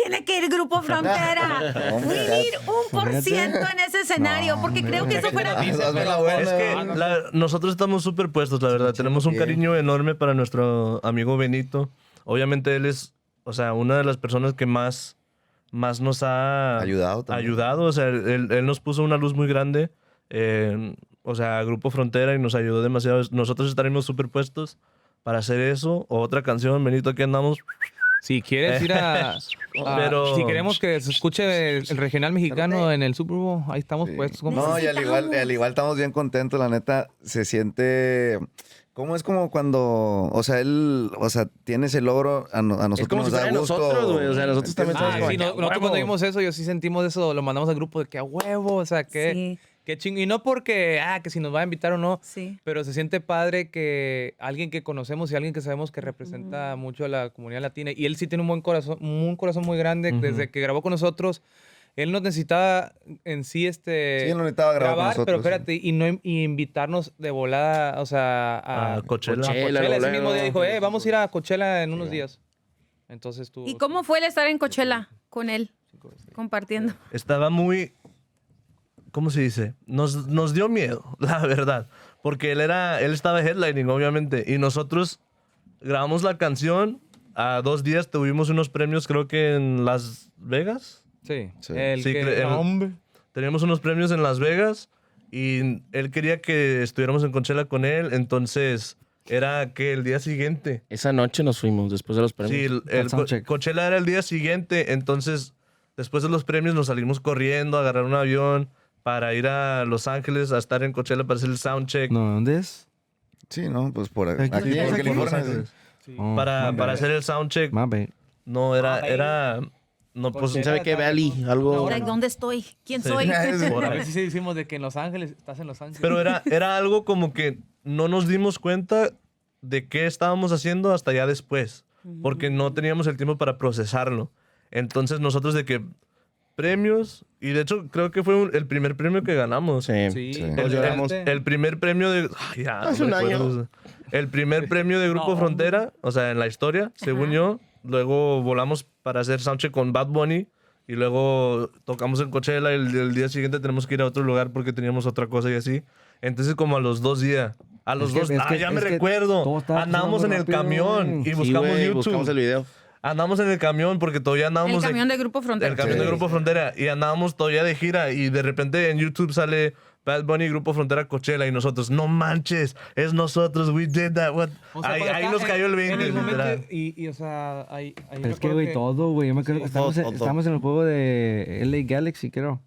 A: Tiene que ir Grupo Frontera. We need 1% en ese escenario, porque creo que eso fuera...
C: Hazme la buena.
D: Es que nosotros estamos súper puestos, la verdad. Tenemos un cariño enorme para nuestro amigo Benito. Obviamente él es, o sea, una de las personas que más nos ha
C: Ayudado también.
D: ayudado. O sea, él nos puso una luz muy grande. O sea, Grupo Frontera y nos ayudó demasiado. Nosotros estaremos súper puestos para hacer eso. O otra canción, Benito, aquí andamos.
B: Si quieres ir
D: Pero-
B: si queremos que se escuche el regional mexicano en el Super Bowl, ahí estamos
C: Sí.
B: puestos. compa.
C: No, y al igual estamos bien contentos, la neta. Se siente... ¿Cómo es como cuando, o sea, tiene ese logro, a nosotros
E: Es como
C: nos
E: si
C: da
E: fuera de
C: gusto?
E: nosotros, güey, o sea, nosotros también
C: ¿Entiendes?
E: estamos
B: Sí,
E: como que,
B: nosotros cuando
E: huevo.
B: vimos eso, yo sí sentimos eso, lo mandamos al grupo de que a huevo, o sea, que...
A: Sí,
B: Qué chingo. Y no porque, que si nos va a invitar o no,
A: sí.
B: pero se siente padre que alguien que conocemos y alguien que sabemos que representa mucho a la comunidad latina. Y él sí tiene un corazón muy grande. Desde que grabó con nosotros, él nos necesitaba en sí,
C: Sí, él no necesitaba grabar con nosotros,
B: pero
C: sí.
B: espérate, y invitarnos de volada, o sea,
D: A Coachella.
E: Coachella,
B: Ese
E: luego.
B: mismo día dijo, vamos a ir a Coachella en unos días. Entonces tú...
A: ¿Y cómo fue el estar en Coachella con él, compartiendo?
D: Estaba muy... ¿Cómo se dice? Nos dio miedo, la verdad. Porque él estaba headlining, obviamente. Y nosotros grabamos la canción. A 2 días tuvimos unos premios, creo que en Las Vegas.
B: Sí.
C: Sí.
B: El
D: Sí,
B: que...
D: no,
B: hombre.
D: Teníamos unos premios en Las Vegas. Y él quería que estuviéramos en Coachella con él. Entonces, era que el día siguiente.
E: Esa noche nos fuimos después de los premios.
D: Sí, el
F: soundcheck.
D: Coachella era el día siguiente. Entonces, después de los premios nos salimos corriendo a agarrar un avión para ir a Los Ángeles a estar en Coachella para hacer el soundcheck.
F: No, ¿dónde es?
C: Sí, ¿no? Pues por
F: Aquí,
C: aquí,
F: sí,
C: en
F: aquí.
C: California. Sí.
F: Oh,
D: Para
F: my bad.
D: hacer el soundcheck.
F: My bad.
D: No, era... No, pues,
E: ¿Quién sabe qué? Valley, algo...
A: Like, ¿dónde estoy? ¿Quién
D: Sí.
A: soy?
D: por
B: A
D: ahí.
B: ver si decimos de que en Los Ángeles, estás en Los Ángeles.
D: Pero era algo como que no nos dimos cuenta de qué estábamos haciendo hasta ya después. Porque no teníamos el tiempo para procesarlo. Entonces nosotros de que premios... Y de hecho creo que fue el primer premio que ganamos.
E: Sí.
B: Sí.
C: Sí.
E: Pues lloramos.
D: El primer premio de... Ay, ya,
E: Hace
D: no
E: un
D: recuerdo
E: año.
D: eso. El primer premio de Grupo
B: No.
D: Frontera, o sea, en la historia, según yo. Luego volamos para hacer soundcheck con Bad Bunny. Y luego tocamos en Coachella y el día siguiente tenemos que ir a otro lugar porque teníamos otra cosa y así. Entonces como a los 2 días... A los
F: Es que-
D: 2...
F: es que-
D: ya me
F: es que
D: recuerdo.
F: todo estaba
D: Andamos
F: pasando
D: en el
F: rápido,
D: camión
F: güey.
D: y
E: Sí,
D: buscamos
E: güey,
D: YouTube.
E: buscamos el video.
D: Andamos en el camión porque todavía
A: El
D: andábamos...
A: camión de Grupo Frontera.
D: El camión de
C: Sí.
D: Grupo Frontera. Y andábamos todavía de gira y de repente en YouTube sale Bad Bunny, Grupo Frontera, Coachella y nosotros, no manches, es nosotros, we did that. What?
B: O sea,
D: ahí
B: cuando
D: ahí
B: está-
D: nos cayó el 20,
B: en el momento,
D: literal.
B: y, o sea, ahí
F: Pero
B: me
F: es que,
B: acuerdo
F: güey, todo, güey. Yo me acuerdo que
E: todo.
F: estábamos en el juego de LA Galaxy, creo.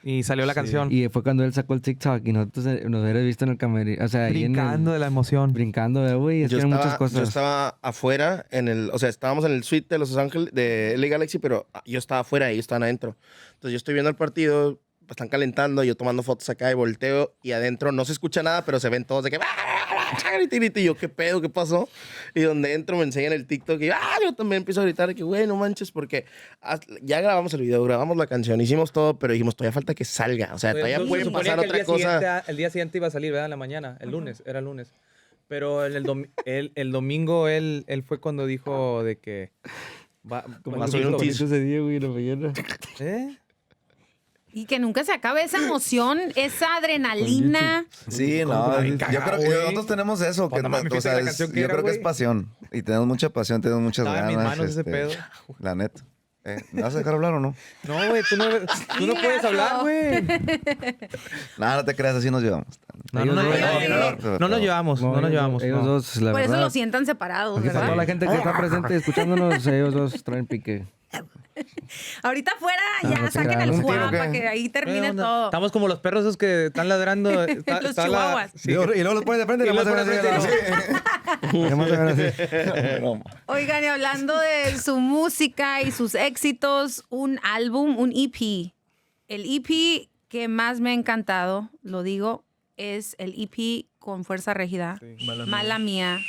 B: Y salió la canción.
F: Y fue cuando él sacó el TikTok y nosotros nos hubiera visto en el camerino. O sea, ahí en
B: Brincando
F: el,
B: de la emoción.
F: brincando, güey. Es que eran muchas cosas.
E: Yo estaba afuera o sea, estábamos en el suite de Los Ángeles, de LA Galaxy, pero yo estaba afuera y ellos estaban adentro. Entonces yo estoy viendo el partido, están calentando, yo tomando fotos acá y volteo y adentro no se escucha nada, pero se ven todos de que... Y yo, ¿qué pedo? ¿Qué pasó? Y donde entro me enseñan el TikTok y yo también empiezo a gritar que, güey, no manches, porque ya grabamos el video, grabamos la canción, hicimos todo, pero dijimos, todavía falta que salga. O sea, todavía
B: Se
E: puede
B: suponía
E: pasar
B: que
E: otra cosa.
B: El día siguiente iba a salir, ¿verdad? En la mañana, el lunes, era el lunes. Pero el domingo él fue cuando dijo de que... Va
E: Va a subir un teaser.
F: ese día, güey, en la mañana.
B: ¿Eh?
A: Y que nunca se acabe esa emoción, esa adrenalina.
C: Sí, no. Yo creo que
B: güey.
C: nosotros tenemos eso. Que,
B: Cuando me
C: o
B: fíjate
C: sea,
B: la canción que
C: yo
B: era,
C: creo que es
B: güey.
C: pasión. Y tenemos mucha pasión, tenemos muchas
B: Estaba en
C: ganas.
B: mis manos ese pedo.
C: La neta. ¿Me vas a dejar hablar o no?
B: No, güey, tú no puedes hablar, güey.
C: Nada, no te creas, así nos llevamos.
B: No,
F: Ellos
B: no,
F: dos-
B: no nos llevamos, no nos llevamos.
F: Ellos
B: no.
F: dos, la
A: Por eso
F: verdad.
A: lo sientan separados,
F: Aquí para
A: ¿verdad?
F: toda la gente que está presente escuchándonos, ellos dos traen pique.
A: Ahorita afuera
F: No,
A: ya
F: no te
A: saquen
F: creas.
A: el
C: ¿Un tiro
A: fuá
C: qué?
A: para que ahí termine
B: ¿Qué onda?
A: todo.
B: Estamos como los perros esos que están ladrando.
A: Los chihuahuas.
B: Sí.
F: Y luego los pones de frente y
B: Y
F: nomás se
B: luego
F: ven
B: pones
F: así.
B: de
F: Nomás se ven así.
A: Oigan, y hablando de su música y sus éxitos, un álbum, un EP. El EP que más me ha encantado, lo digo, es el EP con Fuerza Régida. Mala Mía.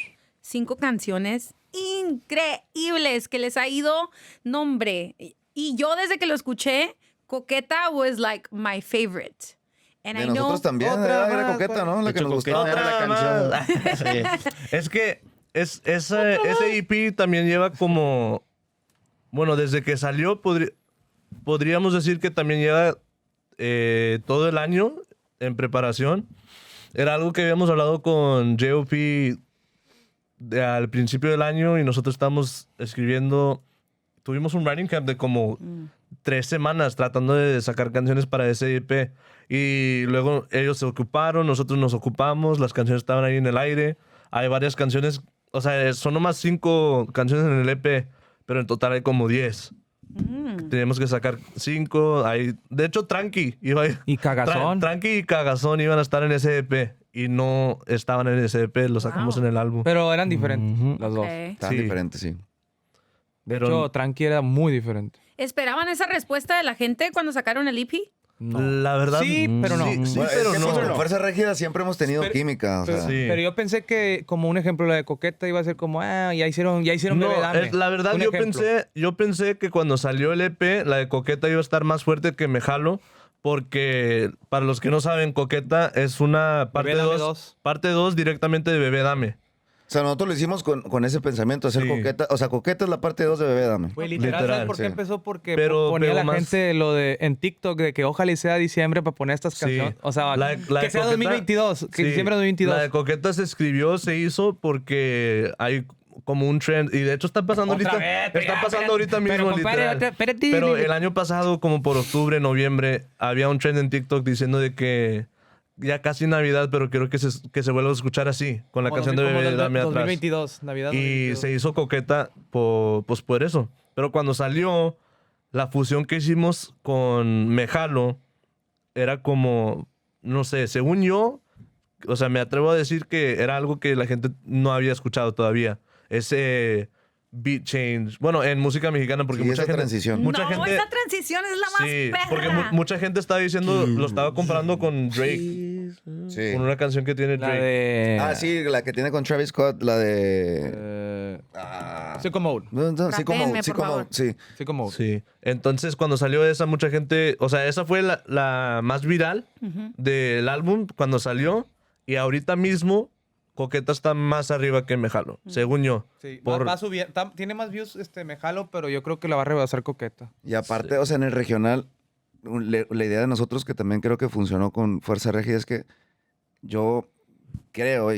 A: 5 canciones increíbles que les ha ido nombre. Y yo desde que lo escuché, Coqueta was like my favorite. And
C: De
A: I know
C: nosotros también,
B: otra
C: era
B: más,
C: Coqueta, ¿no? La que nos
E: Coqueta
C: gustaba.
E: era la canción.
D: Es que ese EP también lleva como... Bueno, desde que salió podríamos decir que también lleva todo el año en preparación. Era algo que habíamos hablado con J.O.P. Al principio del año y nosotros estábamos escribiendo... Tuvimos un writing camp de como 3 semanas tratando de sacar canciones para ese EP. Y luego ellos se ocuparon, nosotros nos ocupamos, las canciones estaban ahí en el aire. Hay varias canciones, o sea, son nomás 5 canciones en el EP, pero en total hay como 10. Teníamos que sacar 5. De hecho, Tranqui iba a ir.
B: Y Cagazón.
D: Tranqui y Cagazón iban a estar en ese EP y no estaban en ese EP, lo sacamos en el álbum.
B: Pero eran diferentes las dos.
A: Ok.
C: Tan
D: Sí.
C: diferente, sí.
B: De
D: Pero-
B: hecho, Tranqui era muy diferente.
A: ¿Esperaban esa respuesta de la gente cuando sacaron el EP?
D: La verdad.
B: Sí, pero no.
D: Sí,
C: Bueno,
D: pero
C: es que
D: no.
C: pues, con Fuerza Régida siempre hemos tenido
B: Pero-
C: química. O sea,
D: Sí.
B: Pero yo pensé que, como un ejemplo, la de Coqueta iba a ser como, ya hicieron
D: No,
B: Bebé Dame.
D: la verdad
B: Un
D: yo
B: ejemplo.
D: pensé que cuando salió el EP, la de Coqueta iba a estar más fuerte que Me Jalo, porque para los que no saben, Coqueta es una parte
B: Bebé Dame
D: 2
B: 2.
D: parte 2 directamente de Bebé Dame.
C: o sea, nosotros lo hicimos con ese pensamiento, hacer
D: Sí.
C: Coqueta. O sea, Coqueta es la parte 2 de Bebé Dame.
B: Güey, literal,
D: Literal,
B: ¿sabes por qué
C: sí.
B: empezó? Porque
D: Pero
B: ponía la
D: más-
B: gente lo de en TikTok de que ojalá y sea diciembre para poner estas
D: Sí.
B: canciones. O sea,
D: La de
B: que sea
D: Coqueta-
B: 2022, que
D: Sí.
B: diciembre de 2022.
D: La de Coqueta se escribió, se hizo porque hay como un trend. Y de hecho está pasando
B: Otra
D: ahorita.
B: vez, pero
D: está
B: ya,
D: pasando
B: espérate.
D: ahorita mismo,
B: Pero, compadre,
D: literal.
B: espérate.
D: Pero el año pasado, como por octubre, noviembre, había un trend en TikTok diciendo de que ya casi Navidad, pero quiero que se vuelva a escuchar así, con la
B: Como
D: canción de
B: como
D: Bebé Dame atrás.
B: 2022, Navidad
D: Y
B: 2022.
D: se hizo Coqueta pues por eso. Pero cuando salió, la fusión que hicimos con Me Jalo era como, no sé, según yo, o sea, me atrevo a decir que era algo que la gente no había escuchado todavía. Ese beat change. Bueno, en música mexicana, porque
C: Sí,
D: mucha
C: esa
D: gente...
C: transición.
D: Mucha
A: no,
D: gente-
A: esa transición es la más
D: Sí,
A: perra.
D: porque mucha gente estaba diciendo, lo estaba comparando con Drake,
C: Sí.
D: con una canción que tiene
B: La
D: Drake.
B: de...
C: Ah, sí, la que tiene con Travis Scott, la de...
B: Sicko Mode.
C: Sí, como...
A: Rapéenme,
C: Sí,
A: por
C: como...
A: favor.
C: Sí.
B: Sicko Mode.
D: Sí. Entonces, cuando salió esa, mucha gente... O sea, esa fue la más viral del álbum cuando salió. Y ahorita mismo, Coqueta está más arriba que Me Jalo, según yo.
B: Sí,
D: Por-
B: va a subir. Tiene más views Me Jalo, pero yo creo que la va a rebasar Coqueta.
C: Y aparte, o sea, en el regional, la idea de nosotros que también creo que funcionó con Fuerza Régida es que yo creo,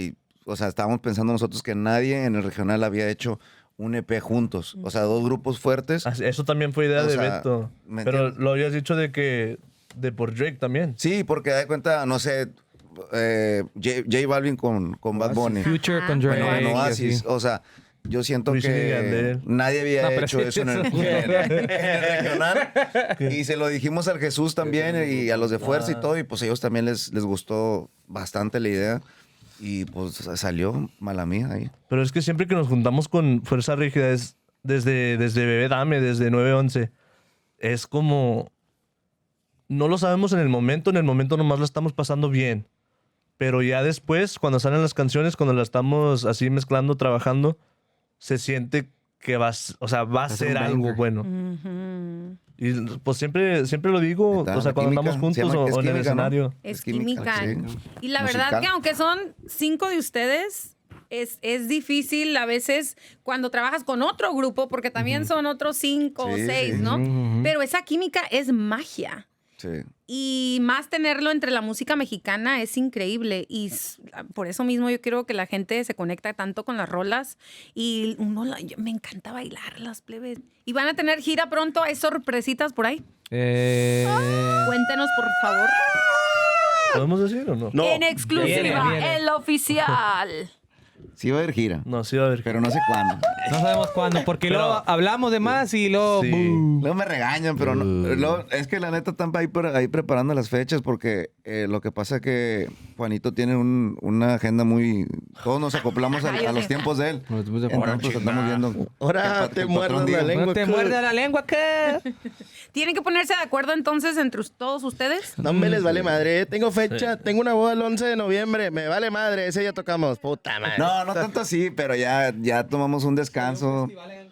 C: o sea, estábamos pensando nosotros que nadie en el regional había hecho un EP juntos. O sea, 2 grupos fuertes.
D: Ah, eso también fue idea
C: O
D: de
C: sea,
D: Beto.
C: ¿me
D: Pero
C: entiendes?
D: lo habías dicho de que... De por Drake también.
C: Sí, porque da cuenta, no sé, J Balvin con Bad Bunny.
B: Future
A: Ajá.
B: con Drake.
C: Bueno, en
B: y
C: Oasis.
B: así.
C: O sea, yo siento
D: Wisin y
C: que
D: Yandel.
C: nadie había
B: No, pero
C: hecho
B: sí,
C: eso en el,
B: eso-
C: en el regional. Y se lo dijimos al Jesús también y a los de Fuerza y todo. Y pues a ellos también les gustó bastante la idea. Y pues salió mala mía ahí.
D: Pero es que siempre que nos juntamos con Fuerza Rígida es desde Bebé Dame, desde 9-11. Es como... No lo sabemos en el momento nomás la estamos pasando bien. Pero ya después, cuando salen las canciones, cuando las estamos así mezclando, trabajando, se siente que va a
F: ser
D: ser
F: un
D: algo
F: banger.
D: bueno.
A: Ujú.
D: Y pues siempre lo digo,
C: Está,
D: o sea,
C: la
D: cuando
C: química,
D: estamos
C: se
D: juntos
C: llama- es
D: o en el
C: química, ¿no?
D: escenario.
A: Es química.
C: sí.
A: Y la verdad
C: Musical.
A: que aunque son 5 de ustedes, es difícil a veces cuando trabajas con otro grupo, porque también son otros 5 o
C: Sí,
A: 6,
C: sí.
A: ¿no?
F: Ujú.
A: Pero esa química es magia.
C: Sí.
A: Y más tenerlo entre la música mexicana es increíble. Y por eso mismo yo creo que la gente se conecta tanto con las rolas. Y me encanta bailar las plebes. ¿Y van a tener gira pronto? ¿Hay sorpresitas por ahí? Cuéntenos, por favor.
D: ¿Podemos decir o no?
E: No.
A: En exclusiva,
B: Viene.
A: el oficial.
C: Sí va a haber gira,
D: No, sí va a haber.
C: pero no sé cuándo.
B: No sabemos cuándo, porque
D: Pero-
B: luego hablamos de más y luego...
D: Sí.
C: Luego me regañan, pero no. Luego, es que la neta están ahí preparando las fechas porque lo que pasa es que Juanito tiene una agenda muy... Todos nos acoplamos a los tiempos de él.
F: Nos metemos de
C: Entonces,
F: acuerdo.
C: pues, estamos viendo...
E: Ahora
C: que
E: te
C: el patrón
E: muerdas
C: diga,
E: la lengua.
B: No te
E: ¿qué?
B: muerde la lengua, ¿qué?
A: ¿Tienen que ponerse de acuerdo entonces entre todos ustedes?
E: No me les vale madre. Tengo fecha. Tengo una boda el 11 de noviembre. Me vale madre. Ese ya tocamos. Puta madre.
C: No tanto así, pero ya tomamos un descanso.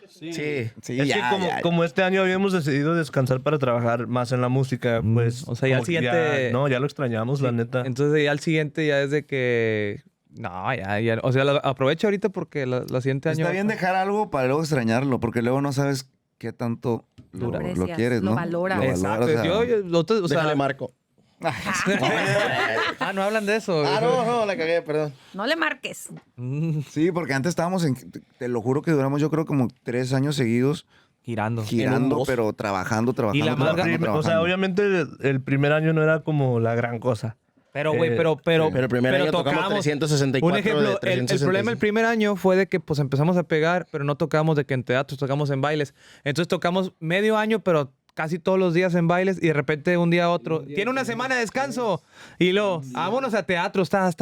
E: Sí.
C: Sí,
D: Es
C: ya,
D: que como este año habíamos decidido descansar para trabajar más en la música, pues...
B: O sea, ya
D: como
B: al
D: que
B: siguiente-
D: no, ya lo extrañamos, la neta.
B: Entonces ya al siguiente ya es de que... No, ya. O sea, aprovecha ahorita porque la siguiente año...
C: Está bien dejar algo para luego extrañarlo, porque luego no sabes qué tanto lo
A: aprecias,
C: quieres,
A: lo
C: ¿no?
A: valoras.
B: Exacto.
C: o sea,
B: O sea,
E: Déjale marco.
B: no hablan de eso.
E: No, la cagué, perdón.
A: No le marques.
C: sí, porque antes estábamos te lo juro que duramos yo creo como 3 años seguidos
B: Girando.
C: girando,
E: bus.
C: pero trabajando.
B: Y la más
D: O sea, obviamente el primer año no era como la gran cosa.
B: Pero, güey, pero
E: Pero el primer año tocamos
B: tocamos.
E: 364
B: Un ejemplo,
E: de
B: el
E: 365.
B: problema el primer año fue de que pues empezamos a pegar, pero no tocamos de que en teatros, tocamos en bailes. Entonces tocamos medio año, pero casi todos los días en bailes y de repente un día a otro. Tiene una semana de descanso. Y luego, vámonos a teatro, estás,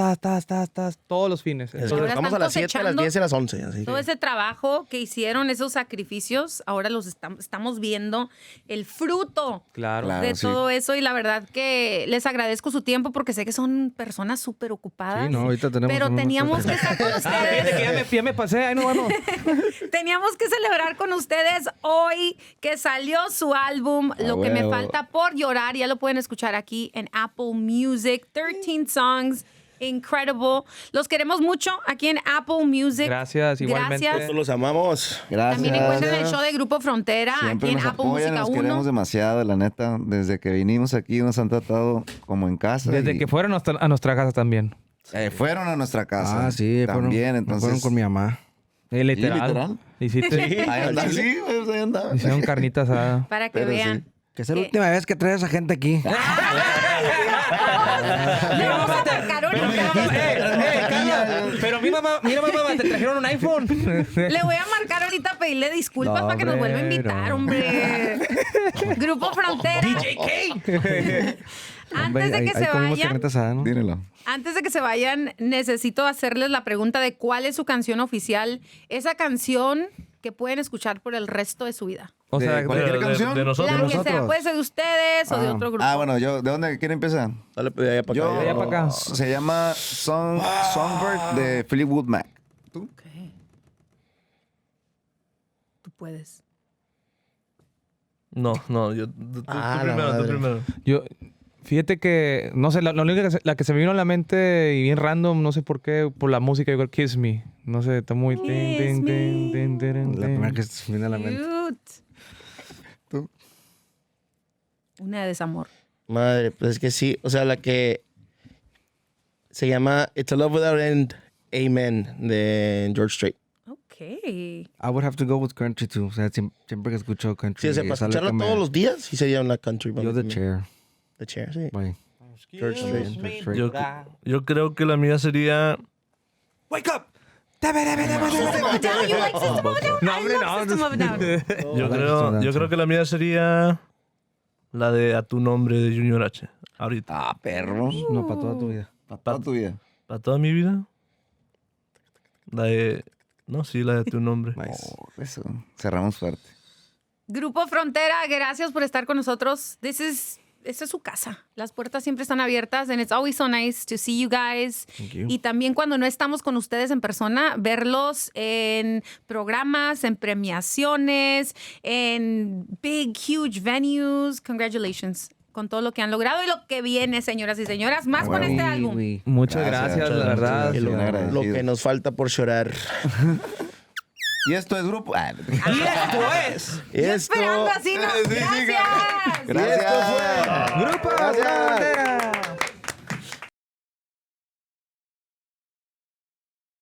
B: todos los fines.
E: Es que
A: Ahora
E: tocamos a
A: están
E: las 7, a las
A: cosechando
E: 10 y a las 11. Así
A: Todo
E: que...
A: ese trabajo que hicieron, esos sacrificios, ahora los estamos viendo el fruto
B: Claro.
A: de
C: sí.
A: todo eso. Y la verdad que les agradezco su tiempo porque sé que son personas súper ocupadas.
F: Sí, no, ahorita tenemos
A: Pero
F: unos
A: teníamos que estar con
B: Fíjate que
A: ustedes.
B: ya me pasé, ahí nos vamos.
A: Teníamos que celebrar con ustedes hoy que salió su álbum, Lo que me
C: huevo.
A: falta por llorar. Ya lo pueden escuchar aquí en Apple Music. 13 songs. Incredible. Los queremos mucho aquí en Apple Music.
B: Gracias, igualmente.
A: Gracias.
E: Los amamos.
C: Gracias.
A: También encuentran el show de Grupo Frontera
C: Siempre
A: aquí en
C: nos
A: Apple
C: apoyan,
A: Música
C: nos
A: 1.
C: queremos demasiado, la neta. Desde que vinimos aquí nos han tratado como en casa.
B: Desde
C: y,
B: que fueron a nuestra casa también.
C: fueron a nuestra casa.
F: Ah, sí,
C: también, entonces.
F: fueron con mi mamá.
B: Literal.
C: literal.
B: Hiciste,
C: Ahí andaba, sí, pues, ahí andaba.
B: hicieron carnita asada.
A: Para que
C: Pero
A: vean.
F: Que es la
A: ¿Qué?
F: última vez que traes a esa gente aquí.
A: Le vamos a marcar ahorita.
B: Pero mira mamá, te trajeron un iPhone.
A: Le voy a marcar ahorita a pedirle disculpas
F: No,
A: para que nos vuelva a invitar, hombre. Grupo Frontera. Antes de que se
F: comimos
A: vayan,
F: carnita asada, ¿no?
C: Dímelo.
A: antes de que se vayan, necesito hacerles la pregunta de cuál es su canción oficial. Esa canción que pueden escuchar por el resto de su vida.
B: O
C: ¿De
B: sea,
C: cualquier canción?
D: De nosotros.
A: La que sea,
F: nosotros.
A: puede ser de ustedes o de otro grupo.
C: Bueno, ¿de dónde quiere empezar?
E: Dale, pues, allá para
C: Yo,
E: acá.
B: allá para acá.
C: Se llama Songbird de Fleetwood Mac.
A: Ok. Tú puedes.
D: No, tú
E: Ah, la
D: primero, tú
E: madre.
D: primero.
B: yo, fíjate que, no sé, la única la que se me vino a la mente y bien random, no sé por qué, por la música, yo creo Kiss Me. No sé, está muy...
A: Kiss me.
F: La primera que se me viene a la mente.
A: Cute.
C: ¿Tú?
A: Una de desamor.
E: Madre, pues es que sí. O sea, la que se llama It's a Love Without End, Amen, de George Strait.
A: Ok.
F: I would have to go with country too. O sea, siempre que escucho country.
E: Sí, o sea, para
F: esa
E: escucharla
F: letra me-
E: todos los días, sí sería una country. para
F: Yo
E: mí
F: The
E: también.
F: Chair.
E: The Chair, sí.
F: Bye.
E: George Strait.
D: Yo creo que la mía sería...
B: ¡Wake up!
A: Down, you like System of a Down?
B: No,
A: I
B: hombre,
A: love
B: no.
A: System of a Down.
D: Yo creo que la mía sería la de A tu nombre de Junior H. Ahorita.
C: Perro.
F: No, para toda tu vida.
C: Para toda tu vida.
D: Para toda mi vida. La de... No, sí, la de tu nombre.
F: Nice.
C: Eso. Cerramos fuerte.
A: Grupo Frontera, gracias por estar con nosotros. Esta es su casa. Las puertas siempre están abiertas and it's always so nice to see you guys.
F: Thank you.
A: Y también cuando no estamos con ustedes en persona, verlos en programas, en premiaciones, en big, huge venues. Congratulations con todo lo que han logrado y lo que viene, señoras y señoras. Más con este álbum.
B: Muchas
C: Gracias,
B: gracias, la
C: muchas
B: verdad.
C: gracias. Bien agradecido.
E: Lo que nos falta por llorar.
C: Y esto es Grupo.
B: Y esto es
E: Esto...
A: Esperando así, ¿no?
C: Sí, sí,
A: Gracias.
C: Gracias.
B: Grupo
C: Gracias.
B: Frontera.